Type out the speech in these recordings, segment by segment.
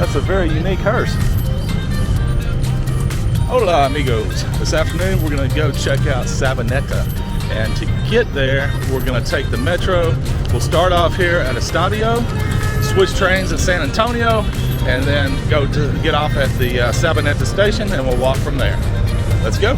That's a very unique hearse. Hola amigos. This afternoon we're going to go check out Sabaneta. And to get there, we're going to take the metro. We'll start off here at Estadio, switch trains at San Antonio, and then go to get off at the Sabaneta station, and we'll walk from there. Let's go.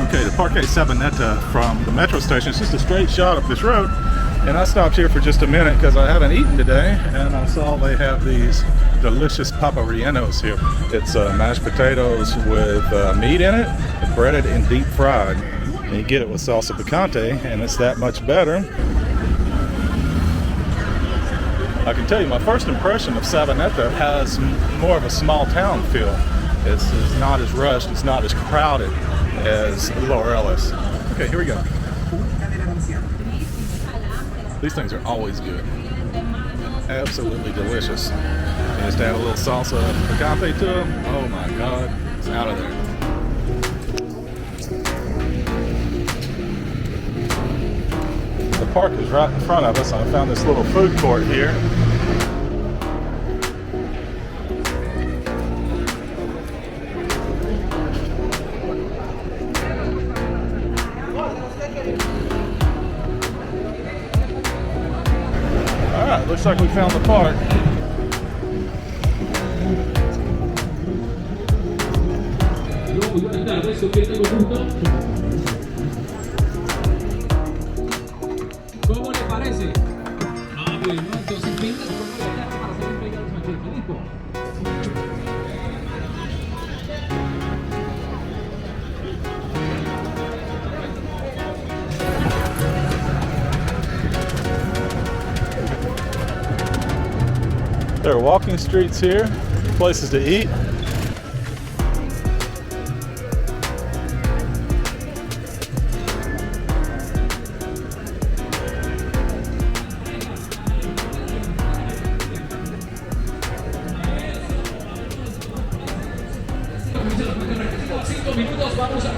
Okay, the Parque Sabaneta from the metro station, it's just a straight shot up this road. And I stopped here for just a minute because I haven't eaten today, and I saw they have these delicious Papa Rellenos here. It's mashed potatoes with meat in it, breaded and deep fried. And you get it with salsa picante, and it's that much better. I can tell you, my first impression of Sabaneta has more of a small town feel. It's not as rushed, it's not as crowded as Laureles. Okay, here we go. These things are always good. Absolutely delicious. You just add a little salsa picante to them. Oh my God, it's out of there. The park is right in front of us. I found this little food court here. Alright, looks like we found the park. ¿Cómo le parece? Ah, bueno, entonces venga con una para hacer un pequeño machete. ¿Listo? There are walking streets here, places to eat.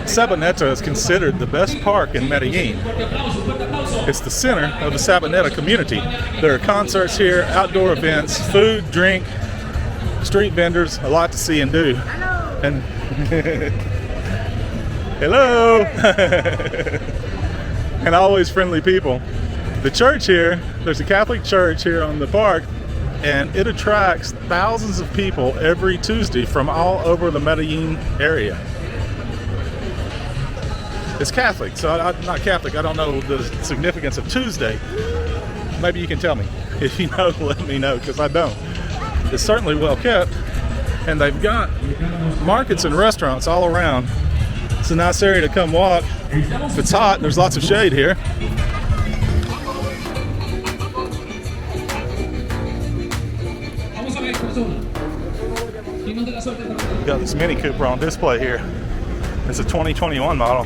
Sabaneta is considered the best park in Medellin. It's the center of the Sabaneta community. There are concerts here, outdoor events, food, drink, street vendors, a lot to see and do. And hello! And always friendly people. The church here, there's a Catholic church here on the park, and it attracts thousands of people every Tuesday from all over the Medellin area. It's Catholic, so I'm not Catholic. I don't know the significance of Tuesday. Maybe you can tell me. If you know, let me know, because I don't. It's certainly well kept, and they've got markets and restaurants all around. It's a nice area to come walk. If it's hot, there's lots of shade here. We've got this Mini Cooper on display here. It's a 2021 model.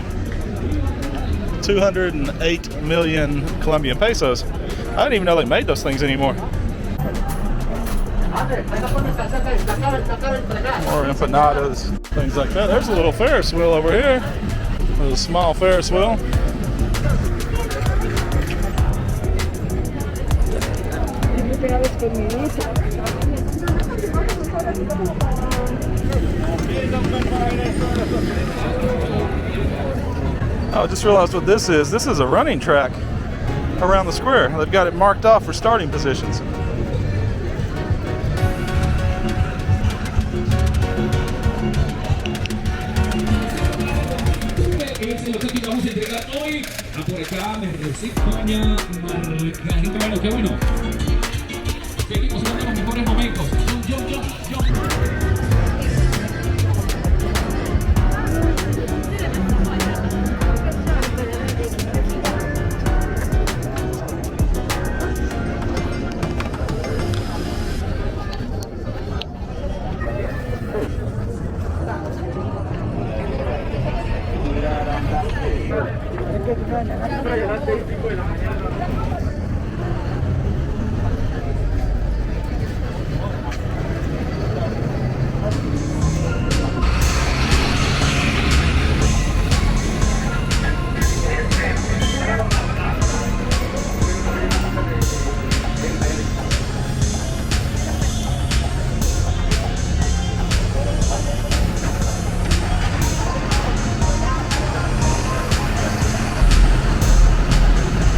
208 million Colombian pesos. I didn't even know they made those things anymore. More empanadas, things like that. There's a little Ferris wheel over here. There's a small Ferris wheel. Oh, I just realized what this is. This is a running track around the square. They've got it marked off for starting positions.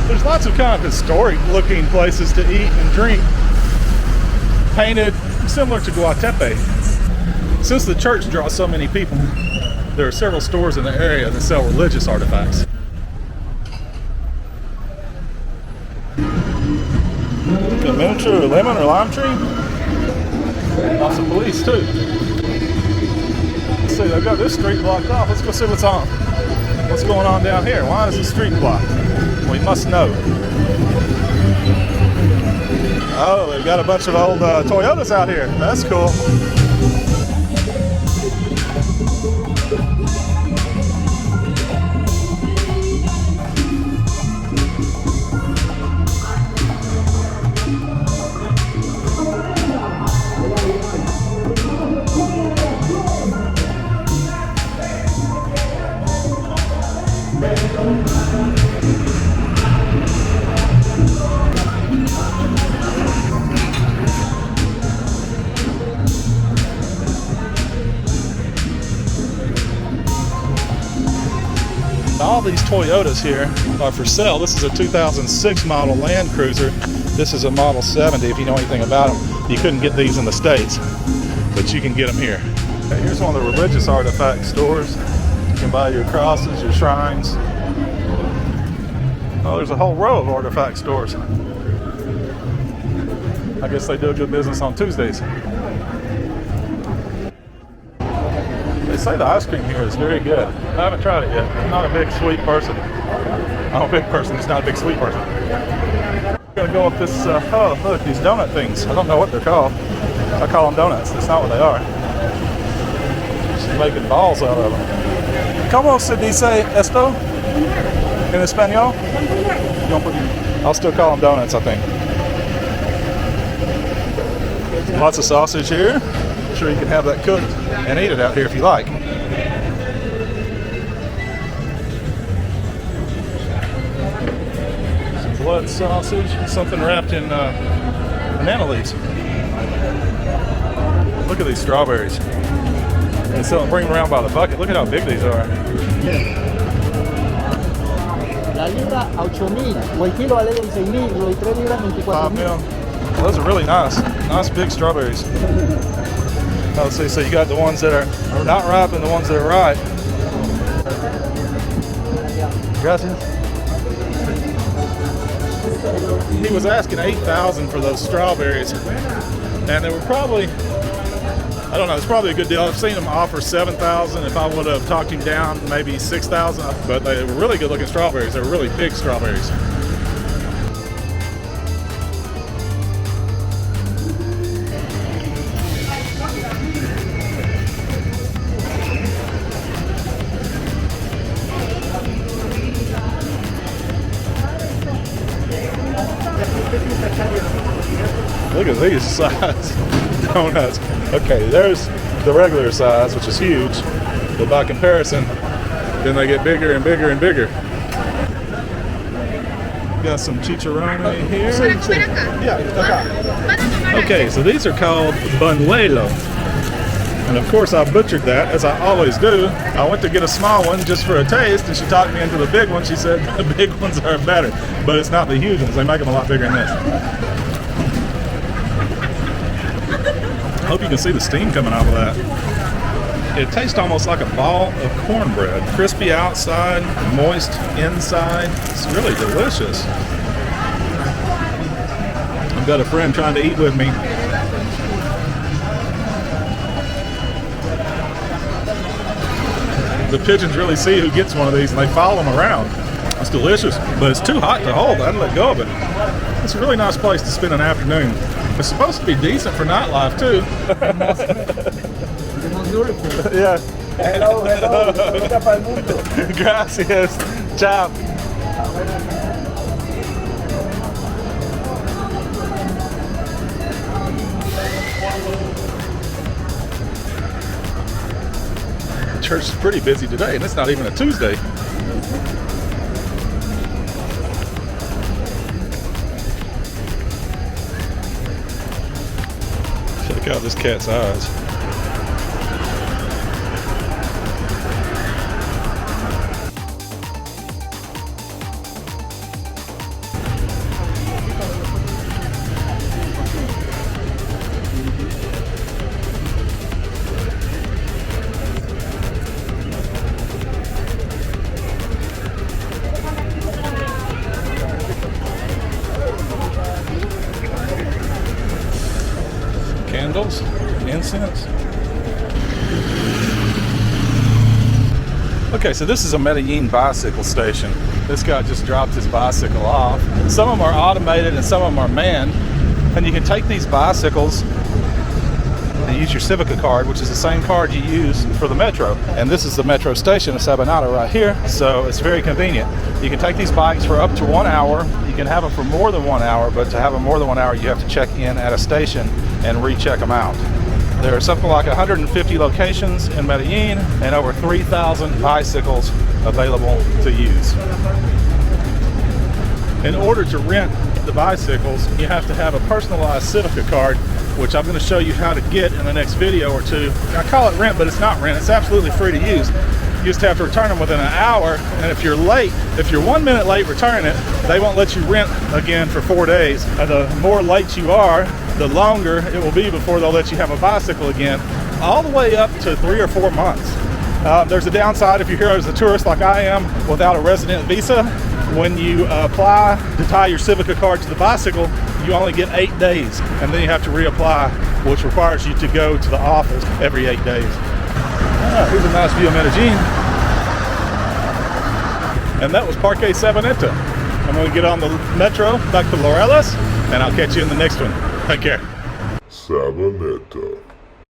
There's lots of kind of historic looking places to eat and drink, painted similar to Guatepe. Since the church draws so many people, there are several stores in the area that sell religious artifacts. A miniature lemon or lime tree. Lots of police too. Let's see, they've got this street blocked off. Let's go see what's on. What's going on down here? Why is the street blocked? We must know. Oh, they've got a bunch of old Toyotas out here. That's cool. All these Toyotas here are for sale. This is a 2006 model Landcruiser. This is a Model 70. If you know anything about them, you couldn't get these in the States, but you can get them here. Okay, here's one of the religious artifact stores. You can buy your crosses, your shrines. Oh, there's a whole row of artifact stores. I guess they do a good business on Tuesdays. They say the ice cream here is very good. I haven't tried it yet. I'm not a big sweet person. I'm a big person, just not a big sweet person. I'm gonna go up this, oh look, these donut things. I don't know what they're called. I call them donuts. That's not what they are. She's making balls out of them. ¿Cómo se dice esto? In Espanol? I'll still call them donuts, I think. Lots of sausage here. I'm sure you can have that cooked and eat it out here if you like. Some blood sausage, something wrapped in banana leaves. Look at these strawberries. They sell them, bring them around by the bucket. Look at how big these are. La libra a 8.000, o el kilo vale 16.000, y 3 libras 24.000. Those are really nice. Nice big strawberries. Let's see, so you got the ones that are not ripe and the ones that are ripe. Gracias. He was asking $8,000 for those strawberries, and they were probably, I don't know, it's probably a good deal. I've seen them offer $7,000. If I would have talked him down, maybe $6,000. But they were really good looking strawberries. They were really big strawberries. Look at these size donuts. Okay, there's the regular size, which is huge, but by comparison, then they get bigger and bigger and bigger. Got some chicharrone here. Yeah. Okay, so these are called buñuelo. And of course I butchered that, as I always do. I went to get a small one just for a taste, and she talked me into the big one. She said the big ones are better, but it's not the huge ones. They make them a lot bigger than this. I hope you can see the steam coming out of that. It tastes almost like a ball of cornbread. Crispy outside, moist inside. It's really delicious. I've got a friend trying to eat with me. The pigeons really see who gets one of these and they follow them around. It's delicious, but it's too hot to hold. I'd let go of it. It's a really nice place to spend an afternoon. It's supposed to be decent for nightlife too. The most beautiful. Yeah. Hello, hello. Gracias. Ciao. The church is pretty busy today, and it's not even a Tuesday. Check out this cat's eyes. Candles, incense. Okay, so this is a Medellin bicycle station. This guy just dropped his bicycle off. Some of them are automated and some of them are manned. And you can take these bicycles and use your Civica card, which is the same card you use for the metro. And this is the metro station of Sabaneta right here, so it's very convenient. You can take these bikes for up to 1 hour. You can have them for more than 1 hour, but to have them more than 1 hour, you have to check in at a station and recheck them out. There are something like 150 locations in Medellin and over 3,000 bicycles available to use. In order to rent the bicycles, you have to have a personalized Civica card, which I'm going to show you how to get in the next video or two. I call it rent, but it's not rent. It's absolutely free to use. You just have to return them within an hour, and if you're late, if you're 1 minute late returning it, they won't let you rent again for 4 days. And the more late you are, the longer it will be before they'll let you have a bicycle again, all the way up to 3 or 4 months. There's a downside if you're here as a tourist like I am without a resident visa. When you apply to tie your Civica card to the bicycle, you only get 8 days, and then you have to reapply, which requires you to go to the office every 8 days. Here's a nice view of Medellin. And that was Parque Sabaneta. I'm going to get on the metro back to Laureles, and I'll catch you in the next one. Take care. Sabaneta.